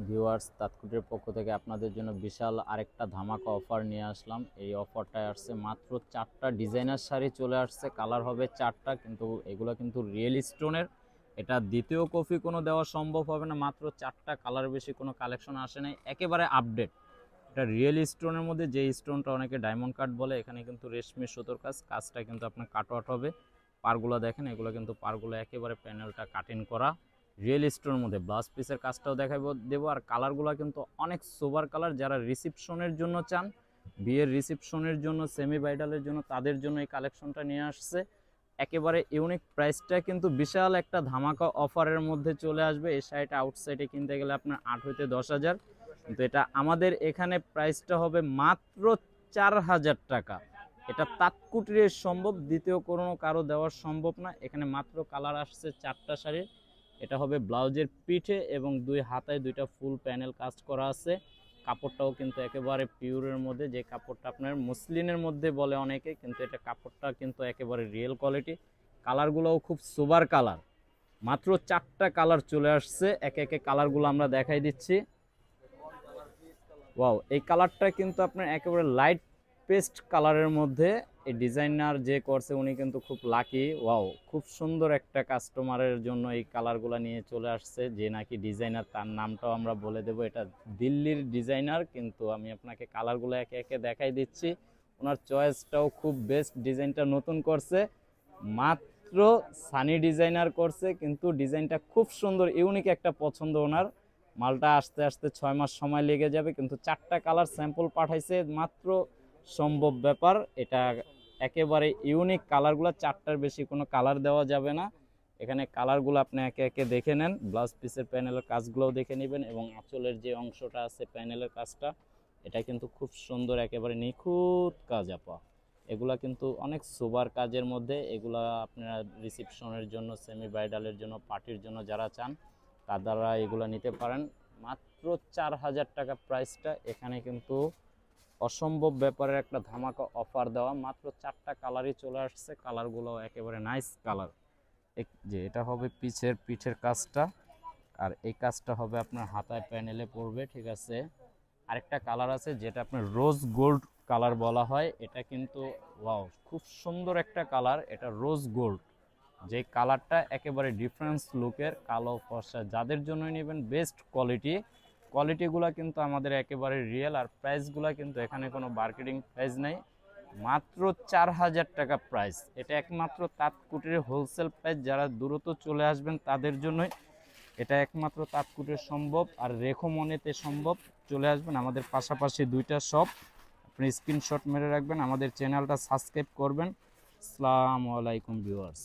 Viewers, তাৎকুটের পক্ষ থেকে আপনাদের জন্য বিশাল আরেকটা ধামাকা অফার নিয়ে আসলাম। এই অফারটায় আসছে মাত্র 4টা ডিজাইনার শাড়ি চলে আসছে। কালার হবে 4টা, কিন্তু এগুলো কিন্তু রিয়েল স্টোনের। এটা দ্বিতীয় কপি কোনো দেওয়া সম্ভব হবে না। মাত্র 4টা কালার, বেশি কোনো কালেকশন আসে নাই, একেবারে আপডেট। এটা রিয়েল স্টোনের মধ্যে, যে স্টোনটা অনেকে ডায়মন্ড কাট বলে, এখানে কিন্তু রেশমি সুতোর কাজটা কিন্তু আপনার কাটওয়াট হবে। পারগুলো দেখেন, এগুলো কিন্তু পারগুলো একেবারে প্যানেলটা কাটিং করা রিয়েল স্টোনের মধ্যে। ব্লাউজ পিসের কাজটাও দেখাবো দেবো। আর কালারগুলো কিন্তু অনেক সোবার কালার। যারা রিসিপশনের জন্য চান, বিয়ের রিসিপশনের জন্য, সেমি ব্রাইডালের জন্য, তাদের জন্য এই কালেকশনটা নিয়ে আসছে। একেবারে ইউনিক, প্রাইসটা কিন্তু বিশাল একটা ধামাকা অফারের মধ্যে চলে আসবে। এই শাড়িটা আউটসাইডে কিনতে গেলে আপনার 8 হইতে 10,000, কিন্তু এটা আমাদের এখানে প্রাইসটা হবে মাত্র 4,000 টাকা। এটা তাৎকুটির সম্ভব, দ্বিতীয় কোনো কারো দেওয়া সম্ভব না। এখানে মাত্র কালার আসছে 4টা শাড়ির। এটা হবে ব্লাউজের পিঠে এবং 2 হাতায় 2টা ফুল প্যানেল কাজ করা আছে। কাপড়টাও কিন্তু একেবারে পিওরের মধ্যে, যে কাপড়টা আপনার মসলিনের মধ্যে বলে অনেকে, কিন্তু এটা কাপড়টা কিন্তু একেবারে রিয়েল কোয়ালিটি। কালারগুলোও খুব সোবার কালার। মাত্র 4টা কালার চলে আসছে, একে একে কালারগুলো আমরা দেখাই দিচ্ছি। ওয়াও, এই কালারটা কিন্তু আপনার একেবারে লাইট পেস্ট কালারের মধ্যে। এই ডিজাইনার যে করছে উনি কিন্তু খুব লাকি। ওয়াও, খুব সুন্দর একটা কাস্টমারের জন্য এই কালারগুলো নিয়ে চলে আসছে। যে নাকি ডিজাইনার, তার নামটাও আমরা বলে দেব। এটা দিল্লির ডিজাইনার, কিন্তু আমি আপনাকে কালারগুলো একে একে দেখাই দিচ্ছি। ওনার চয়েসটাও খুব বেস্ট, ডিজাইনটা নতুন করছে, মাত্র সানি ডিজাইনার করছে, কিন্তু ডিজাইনটা খুব সুন্দর, ইউনিক একটা পছন্দ ওনার। মালটা আসতে আসতে 6 মাস সময় লেগে যাবে, কিন্তু 4টা কালার স্যাম্পল পাঠাইছে, মাত্র সম্ভব ব্যাপার। এটা একেবারে ইউনিক কালারগুলো, 4টার বেশি কোনো কালার দেওয়া যাবে না। এখানে কালারগুলো আপনি একে একে দেখে নেন। ব্লাউজ পিসের প্যানেলের কাজগুলোও দেখে নেবেন, এবং আঁচলের যে অংশটা আছে প্যানেলের কাজটা, এটা কিন্তু খুব সুন্দর, একেবারে নিখুঁত কাজ আপা। এগুলা কিন্তু অনেক সোবার কাজের মধ্যে। এগুলা আপনারা রিসেপশনের জন্য, সেমি ব্রাইডালের জন্য, পার্টির জন্য যারা চান, তারা এগুলো নিতে পারেন। মাত্র 4,000 টাকা প্রাইসটা। এখানে কিন্তু অসম্ভব ব্যাপারের একটা ধামাকা অফার দেওয়া। মাত্র 4টা কালারই চলে আসছে, কালারগুলো একেবারে নাইস কালার। যে এটা হবে পিঠের কাজটা, আর এই কাজটা হবে আপনার হাতায় প্যানেলে পড়বে, ঠিক আছে। আরেকটা কালার আছে যেটা আপনার রোজ গোল্ড কালার বলা হয়। এটা কিন্তু ওয়াও, খুব সুন্দর একটা কালার। এটা রোজ গোল্ড, যে কালারটা একেবারে ডিফারেন্স লুকের, কালো ফর্সা যাদের জন্যই নেবেন, বেস্ট কোয়ালিটিগুলো কিন্তু আমাদের একেবারে রিয়েল। আর প্রাইসগুলো কিন্তু এখানে কোনো মার্কেটিং প্রাইস নেই, মাত্র 4,000 টাকা প্রাইস। এটা একমাত্র তাঁতকুটির হোলসেল প্রাইস। যারা দ্রুত চলে আসবেন তাদের জন্যই এটা একমাত্র তাঁতকুটির সম্ভব। আর রেখমনেতে সম্ভব, চলে আসবেন। আমাদের পাশাপাশি 2টা শপ, আপনি স্ক্রিনশট মেরে রাখবেন, আমাদের চ্যানেলটা সাবস্ক্রাইব করবেন। আসসালামু আলাইকুম ভিউয়ার্স।